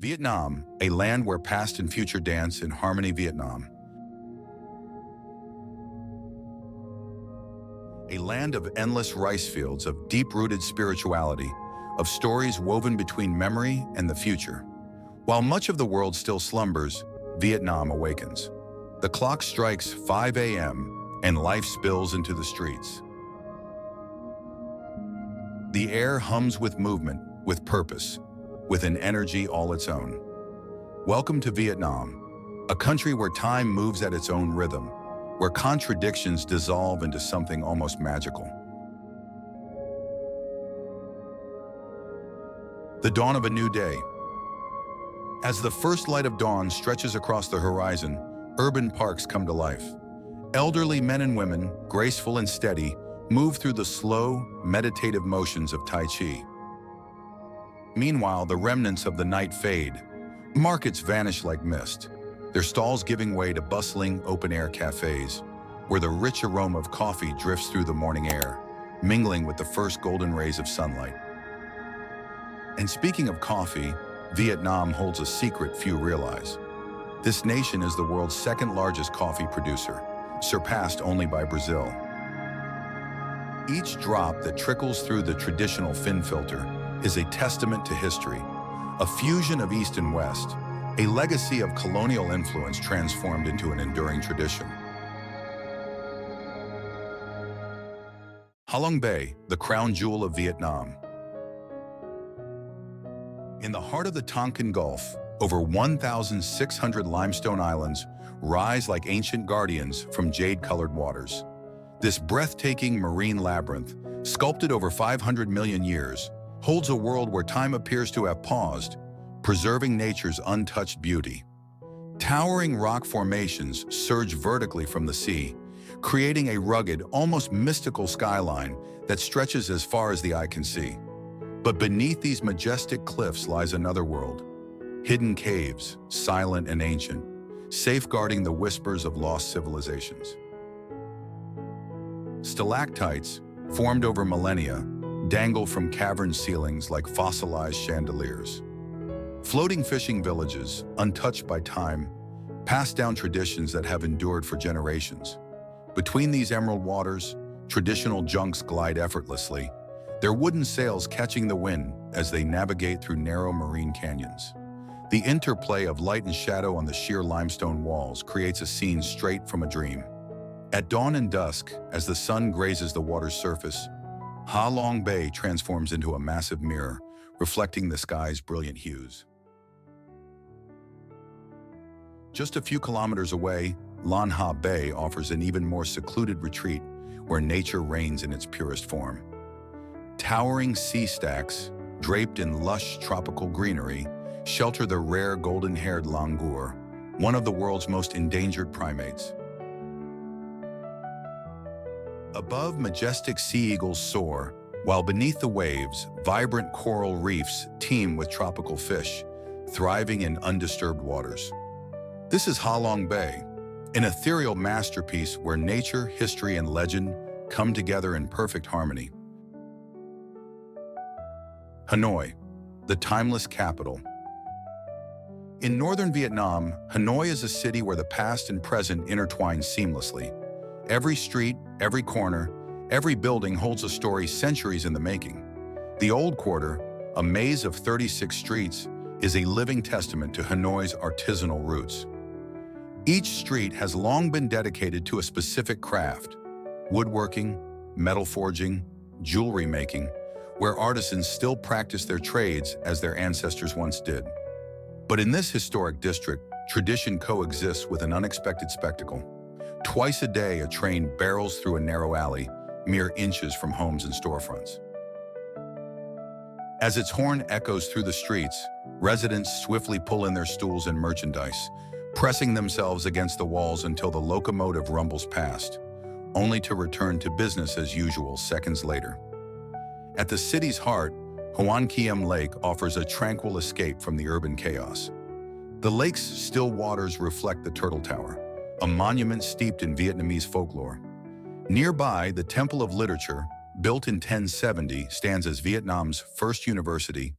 Vietnam, a land where past and future dance in harmony. Vietnam, a land of endless rice fields, of deep-rooted spirituality, of stories woven between memory and the future. While much of the world still slumbers, Vietnam awakens. The clock strikes 5 a.m. and life spills into the streets. The air hums with movement, with purpose, with an energy all its own. Welcome to Vietnam, a country where time moves at its own rhythm, where contradictions dissolve into something almost magical. The dawn of a new day. As the first light of dawn stretches across the horizon, urban parks come to life. Elderly men and women, graceful and steady, move through the slow, meditative motions of Tai Chi. Meanwhile, the remnants of the night fade. Markets vanish like mist, their stalls giving way to bustling, open-air cafes, where the rich aroma of coffee drifts through the morning air, mingling with the first golden rays of sunlight. And speaking of coffee, Vietnam holds a secret few realize. This nation is the world's second-largest coffee producer, surpassed only by Brazil. Each drop that trickles through the traditional fin filter is a testament to history, a fusion of East and West, a legacy of colonial influence transformed into an enduring tradition. Halong Bay, the crown jewel of Vietnam. In the heart of the Tonkin Gulf, over 1,600 limestone islands rise like ancient guardians from jade-colored waters. This breathtaking marine labyrinth, sculpted over 500 million years, holds a world where time appears to have paused, preserving nature's untouched beauty. Towering rock formations surge vertically from the sea, creating a rugged, almost mystical skyline that stretches as far as the eye can see. But beneath these majestic cliffs lies another world, hidden caves, silent and ancient, safeguarding the whispers of lost civilizations. Stalactites, formed over millennia, dangle from cavern ceilings like fossilized chandeliers. Floating fishing villages, untouched by time, pass down traditions that have endured for generations. Between these emerald waters, traditional junks glide effortlessly, their wooden sails catching the wind as they navigate through narrow marine canyons. The interplay of light and shadow on the sheer limestone walls creates a scene straight from a dream. At dawn and dusk, as the sun grazes the water's surface, Halong Bay transforms into a massive mirror, reflecting the sky's brilliant hues. Just a few kilometers away, Lan Ha Bay offers an even more secluded retreat where nature reigns in its purest form. Towering sea stacks, draped in lush tropical greenery, shelter the rare golden-haired langur, one of the world's most endangered primates. Above, majestic sea eagles soar, while beneath the waves, vibrant coral reefs teem with tropical fish, thriving in undisturbed waters. This is Halong Bay, an ethereal masterpiece where nature, history, and legend come together in perfect harmony. Hanoi, the timeless capital. In northern Vietnam, Hanoi is a city where the past and present intertwine seamlessly. Every street, every corner, every building holds a story centuries in the making. The Old Quarter, a maze of 36 streets, is a living testament to Hanoi's artisanal roots. Each street has long been dedicated to a specific craft: woodworking, metal forging, jewelry making, where artisans still practice their trades as their ancestors once did. But in this historic district, tradition coexists with an unexpected spectacle. Twice a day, a train barrels through a narrow alley, mere inches from homes and storefronts. As its horn echoes through the streets, residents swiftly pull in their stools and merchandise, pressing themselves against the walls until the locomotive rumbles past, only to return to business as usual seconds later. At the city's heart, Hoan Kiem Lake offers a tranquil escape from the urban chaos. The lake's still waters reflect the Turtle Tower, a monument steeped in Vietnamese folklore. Nearby, the Temple of Literature, built in 1070, stands as Vietnam's first university,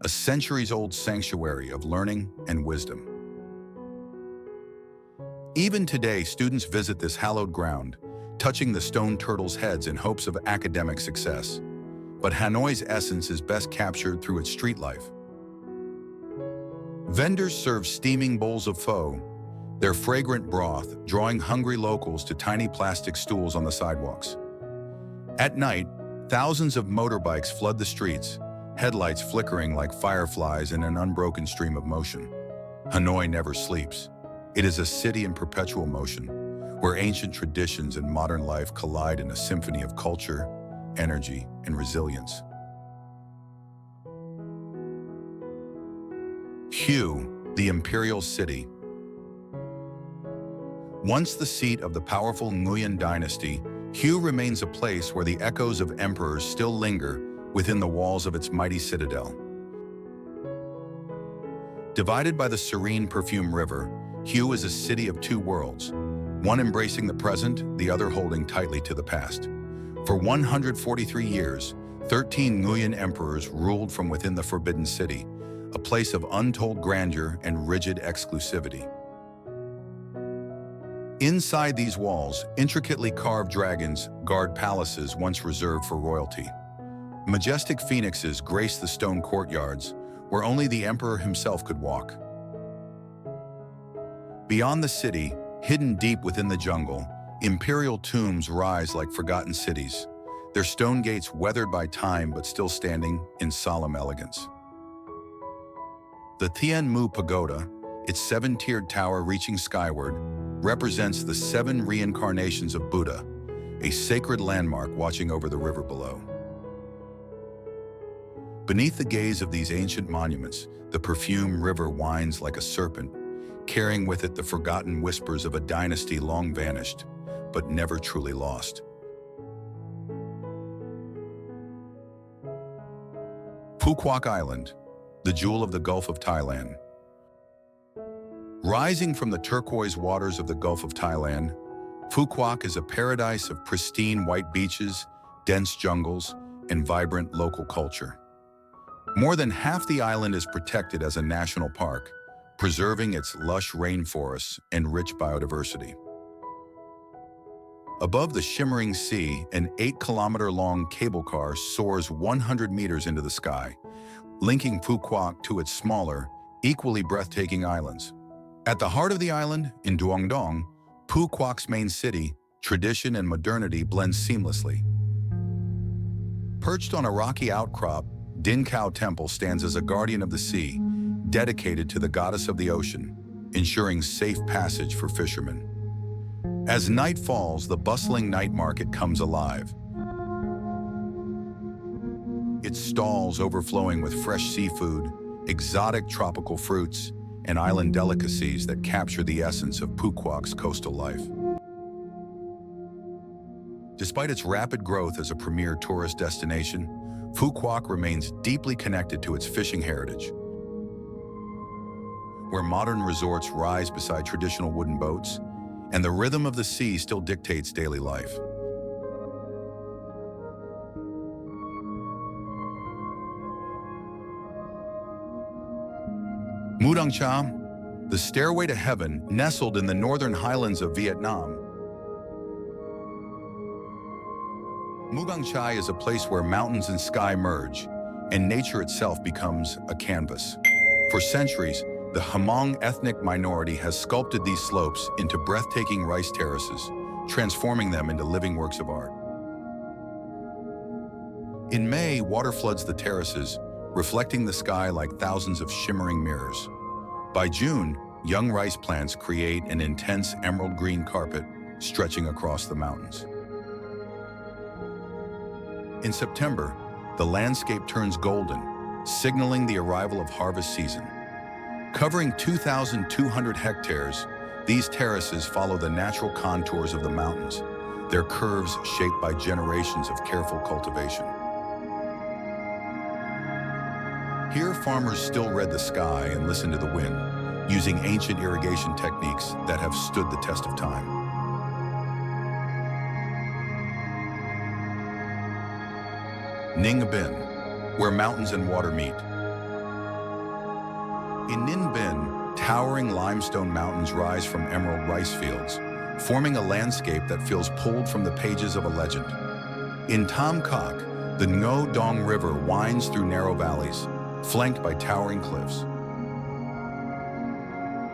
a centuries-old sanctuary of learning and wisdom. Even today, students visit this hallowed ground, touching the stone turtles' heads in hopes of academic success. But Hanoi's essence is best captured through its street life. Vendors serve steaming bowls of pho, their fragrant broth drawing hungry locals to tiny plastic stools on the sidewalks. At night, thousands of motorbikes flood the streets, headlights flickering like fireflies in an unbroken stream of motion. Hanoi never sleeps. It is a city in perpetual motion, where ancient traditions and modern life collide in a symphony of culture, energy, and resilience. Hue, the imperial city. Once the seat of the powerful Nguyen dynasty, Hue remains a place where the echoes of emperors still linger within the walls of its mighty citadel. Divided by the serene perfume river, Hue is a city of two worlds, one embracing the present, the other holding tightly to the past. For 143 years, 13 Nguyen emperors ruled from within the Forbidden City, a place of untold grandeur and rigid exclusivity. Inside these walls, intricately carved dragons guard palaces once reserved for royalty. Majestic phoenixes grace the stone courtyards, where only the emperor himself could walk. Beyond the city, hidden deep within the jungle, imperial tombs rise like forgotten cities, their stone gates weathered by time but still standing in solemn elegance. The Tian Mu Pagoda, its seven-tiered tower reaching skyward, represents the seven reincarnations of Buddha, a sacred landmark watching over the river below. Beneath the gaze of these ancient monuments, the perfumed river winds like a serpent, carrying with it the forgotten whispers of a dynasty long vanished, but never truly lost. Phu Quoc Island, the jewel of the Gulf of Thailand. Rising from the turquoise waters of the Gulf of Thailand, Phu Quoc is a paradise of pristine white beaches, dense jungles, and vibrant local culture. More than half the island is protected as a national park, preserving its lush rainforests and rich biodiversity. Above the shimmering sea, an 8-kilometer-long cable car soars 100 meters into the sky, linking Phu Quoc to its smaller, equally breathtaking islands. At the heart of the island, in Duong Dong, Phu Quoc's main city, tradition and modernity blend seamlessly. Perched on a rocky outcrop, Din Khao Temple stands as a guardian of the sea, dedicated to the goddess of the ocean, ensuring safe passage for fishermen. As night falls, the bustling night market comes alive, its stalls overflowing with fresh seafood, exotic tropical fruits, and island delicacies that capture the essence of Phu Quoc's coastal life. Despite its rapid growth as a premier tourist destination, Phu Quoc remains deeply connected to its fishing heritage, where modern resorts rise beside traditional wooden boats, and the rhythm of the sea still dictates daily life. Mudang Cha, the stairway to heaven, nestled in the northern highlands of Vietnam. Mudang Chai is a place where mountains and sky merge, and nature itself becomes a canvas. For centuries, the Hmong ethnic minority has sculpted these slopes into breathtaking rice terraces, transforming them into living works of art. In May, water floods the terraces, reflecting the sky like thousands of shimmering mirrors. By June, young rice plants create an intense emerald green carpet stretching across the mountains. In September, the landscape turns golden, signaling the arrival of harvest season. Covering 2,200 hectares, these terraces follow the natural contours of the mountains, their curves shaped by generations of careful cultivation. Here, farmers still read the sky and listen to the wind, using ancient irrigation techniques that have stood the test of time. Ninh Binh, where mountains and water meet. In Ninh Binh, towering limestone mountains rise from emerald rice fields, forming a landscape that feels pulled from the pages of a legend. In Tam Coc, the Ngo Dong River winds through narrow valleys, flanked by towering cliffs.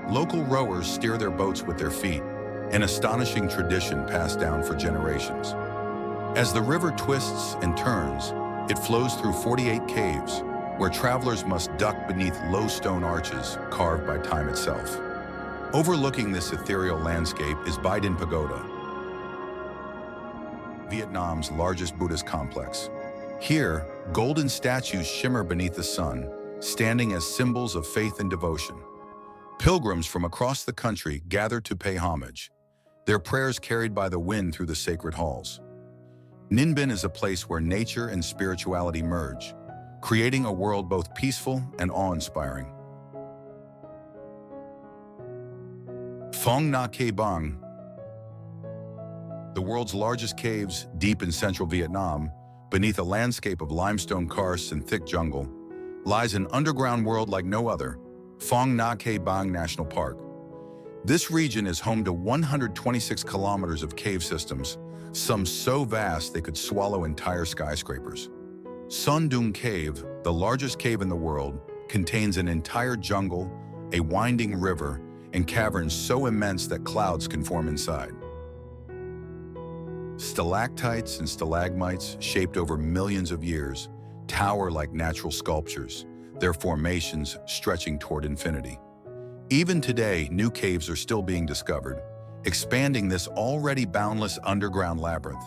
Local rowers steer their boats with their feet, an astonishing tradition passed down for generations. As the river twists and turns, it flows through 48 caves, where travelers must duck beneath low stone arches carved by time itself. Overlooking this ethereal landscape is Bai Dinh Pagoda, Vietnam's largest Buddhist complex. Here, golden statues shimmer beneath the sun, standing as symbols of faith and devotion. Pilgrims from across the country gather to pay homage, their prayers carried by the wind through the sacred halls. Ninh Binh is a place where nature and spirituality merge, creating a world both peaceful and awe-inspiring. Phong Nha-ke Bang, the world's largest caves deep in central Vietnam, beneath a landscape of limestone karsts and thick jungle, lies an underground world like no other, Phong Nha-ke Bang National Park. This region is home to 126 kilometers of cave systems, some so vast they could swallow entire skyscrapers. Son Doong Cave, the largest cave in the world, contains an entire jungle, a winding river, and caverns so immense that clouds can form inside. Stalactites and stalagmites, shaped over millions of years, tower like natural sculptures, their formations stretching toward infinity. Even today, new caves are still being discovered, expanding this already boundless underground labyrinth.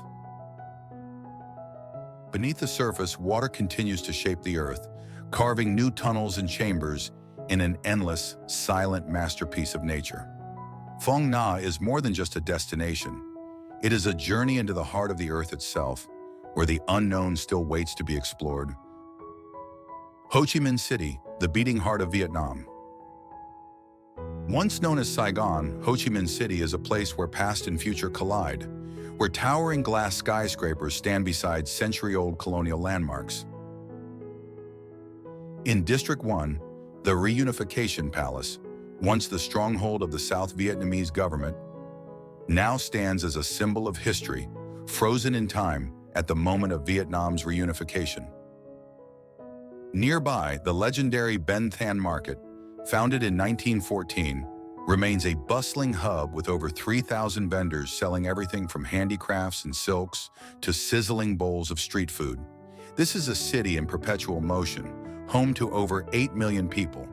Beneath the surface, water continues to shape the earth, carving new tunnels and chambers in an endless, silent masterpiece of nature. Phong Nha is more than just a destination. It is a journey into the heart of the earth itself, where the unknown still waits to be explored. Ho Chi Minh City, the beating heart of Vietnam. Once known as Saigon, Ho Chi Minh City is a place where past and future collide, where towering glass skyscrapers stand beside century-old colonial landmarks. In District 1, the Reunification Palace, once the stronghold of the South Vietnamese government, now stands as a symbol of history, frozen in time at the moment of Vietnam's reunification. Nearby, the legendary Ben Thanh Market, founded in 1914, remains a bustling hub with over 3,000 vendors selling everything from handicrafts and silks to sizzling bowls of street food. This is a city in perpetual motion, home to over 8 million people.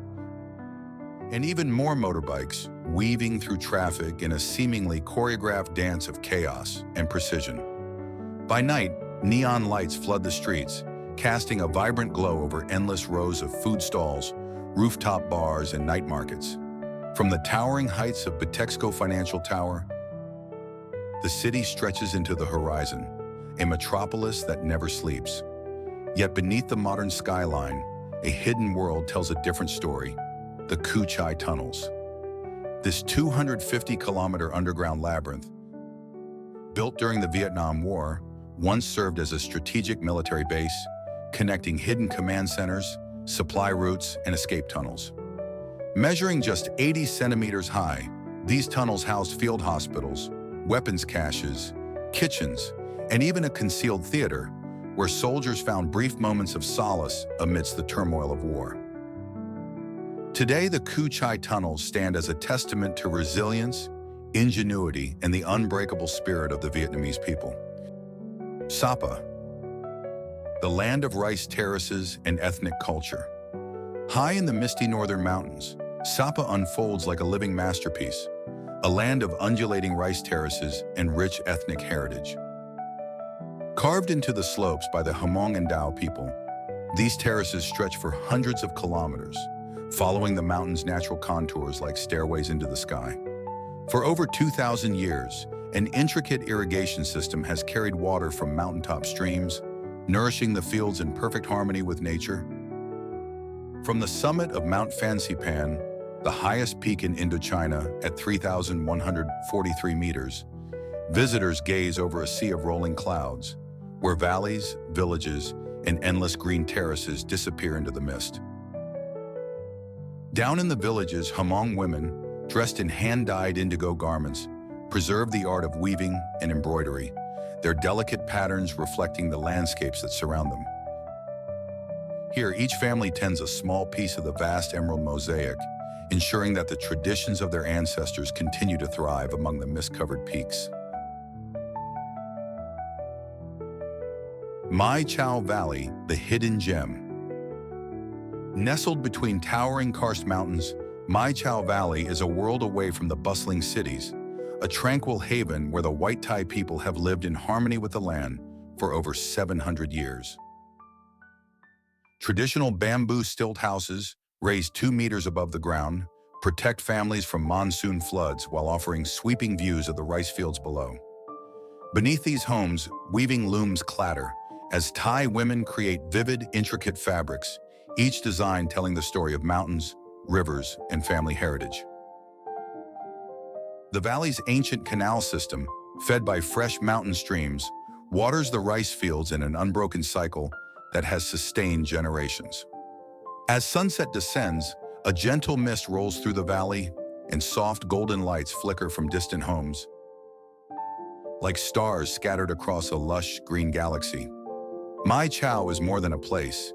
And even more motorbikes, weaving through traffic in a seemingly choreographed dance of chaos and precision. By night, neon lights flood the streets, casting a vibrant glow over endless rows of food stalls, rooftop bars, and night markets. From the towering heights of Bitexco Financial Tower, the city stretches into the horizon, a metropolis that never sleeps. Yet beneath the modern skyline, a hidden world tells a different story: the Cang Chai tunnels. This 250-kilometer underground labyrinth, built during the Vietnam War, once served as a strategic military base, connecting hidden command centers, supply routes, and escape tunnels. Measuring just 80 centimeters high, these tunnels housed field hospitals, weapons caches, kitchens, and even a concealed theater where soldiers found brief moments of solace amidst the turmoil of war. Today, the Cang Chai tunnels stand as a testament to resilience, ingenuity, and the unbreakable spirit of the Vietnamese people. Sapa, the land of rice terraces and ethnic culture. High in the misty northern mountains, Sapa unfolds like a living masterpiece, a land of undulating rice terraces and rich ethnic heritage. Carved into the slopes by the Hmong and Dao people, these terraces stretch for hundreds of kilometers, following the mountain's natural contours like stairways into the sky. For over 2,000 years, an intricate irrigation system has carried water from mountaintop streams, nourishing the fields in perfect harmony with nature. From the summit of Mount Fansipan, the highest peak in Indochina at 3,143 meters, visitors gaze over a sea of rolling clouds, where valleys, villages, and endless green terraces disappear into the mist. Down in the villages, Hmong women, dressed in hand-dyed indigo garments, preserve the art of weaving and embroidery, their delicate patterns reflecting the landscapes that surround them. Here, each family tends a small piece of the vast emerald mosaic, ensuring that the traditions of their ancestors continue to thrive among the mist-covered peaks. Mai Chau Valley, the hidden gem. Nestled between towering karst mountains, Mai Chau Valley is a world away from the bustling cities, a tranquil haven where the White Thai people have lived in harmony with the land for over 700 years. Traditional bamboo stilt houses, raised 2 meters above the ground, protect families from monsoon floods while offering sweeping views of the rice fields below. Beneath these homes, weaving looms clatter as Thai women create vivid, intricate fabrics, each design telling the story of mountains, rivers, and family heritage. The valley's ancient canal system, fed by fresh mountain streams, waters the rice fields in an unbroken cycle that has sustained generations. As sunset descends, a gentle mist rolls through the valley and soft golden lights flicker from distant homes, like stars scattered across a lush green galaxy. Mai Chau is more than a place.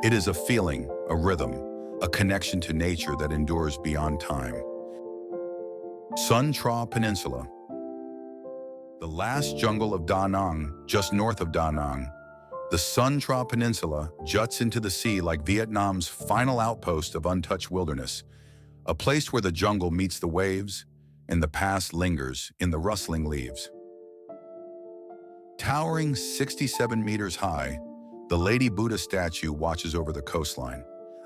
It is a feeling, a rhythm, a connection to nature that endures beyond time. Tra Peninsula. The last jungle of Da Nang, just north of Da Nang, the Tra Peninsula juts into the sea like Vietnam's final outpost of untouched wilderness, a place where the jungle meets the waves and the past lingers in the rustling leaves. Towering 67 meters high, the Lady Buddha statue watches over the coastline,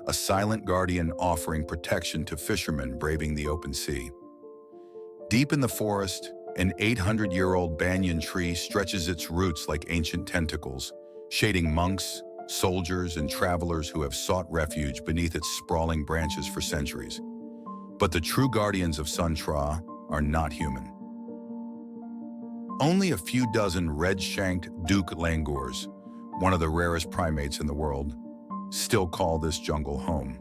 a silent guardian offering protection to fishermen braving the open sea. Deep in the forest, an 800-year-old banyan tree stretches its roots like ancient tentacles, shading monks, soldiers, and travelers who have sought refuge beneath its sprawling branches for centuries. But the true guardians of Tra are not human. Only a few dozen red-shanked Duke langurs, one of the rarest primates in the world, still call this jungle home.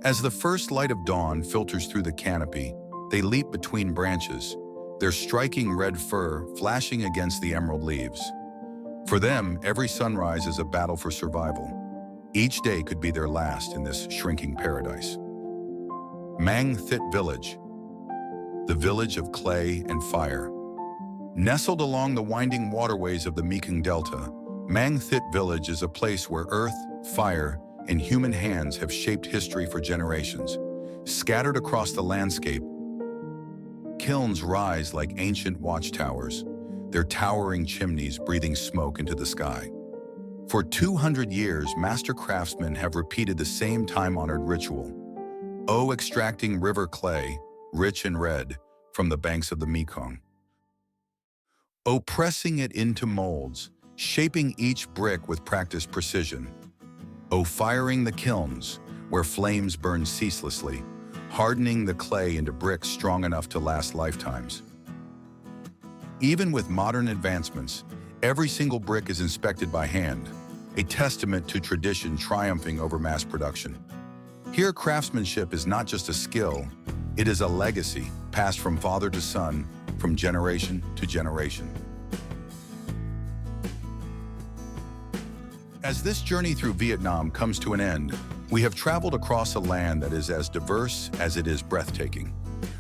As the first light of dawn filters through the canopy, they leap between branches, their striking red fur flashing against the emerald leaves. For them, every sunrise is a battle for survival. Each day could be their last in this shrinking paradise. Mang Thit Village, the village of clay and fire. Nestled along the winding waterways of the Mekong Delta, Mang Thit Village is a place where earth, fire, and human hands have shaped history for generations. Scattered across the landscape, kilns rise like ancient watchtowers, their towering chimneys breathing smoke into the sky. For 200 years, master craftsmen have repeated the same time-honored ritual, extracting river clay, rich and red, from the banks of the Mekong. Pressing it into molds, shaping each brick with practiced precision. Firing the kilns, where flames burn ceaselessly, hardening the clay into bricks strong enough to last lifetimes. Even with modern advancements, every single brick is inspected by hand, a testament to tradition triumphing over mass production. Here, craftsmanship is not just a skill, it is a legacy passed from father to son, from generation to generation. As this journey through Vietnam comes to an end, we have traveled across a land that is as diverse as it is breathtaking.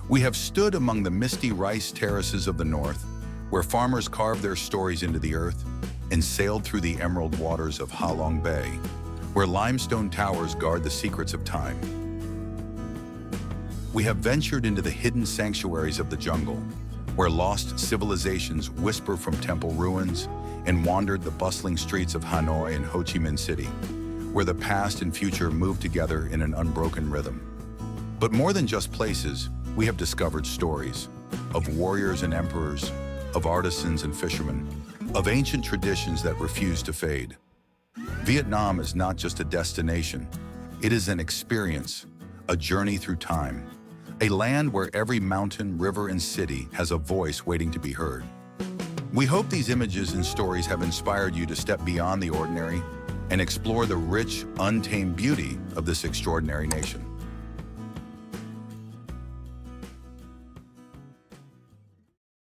We have stood among the misty rice terraces of the north, where farmers carved their stories into the earth, and sailed through the emerald waters of Halong Bay, where limestone towers guard the secrets of time. We have ventured into the hidden sanctuaries of the jungle, where lost civilizations whisper from temple ruins, and wandered the bustling streets of Hanoi and Chi Minh City, where the past and future move together in an unbroken rhythm. But more than just places, we have discovered stories of warriors and emperors, of artisans and fishermen, of ancient traditions that refuse to fade. Vietnam is not just a destination, it is an experience, a journey through time, a land where every mountain, river, and city has a voice waiting to be heard. We hope these images and stories have inspired you to step beyond the ordinary and explore the rich, untamed beauty of this extraordinary nation.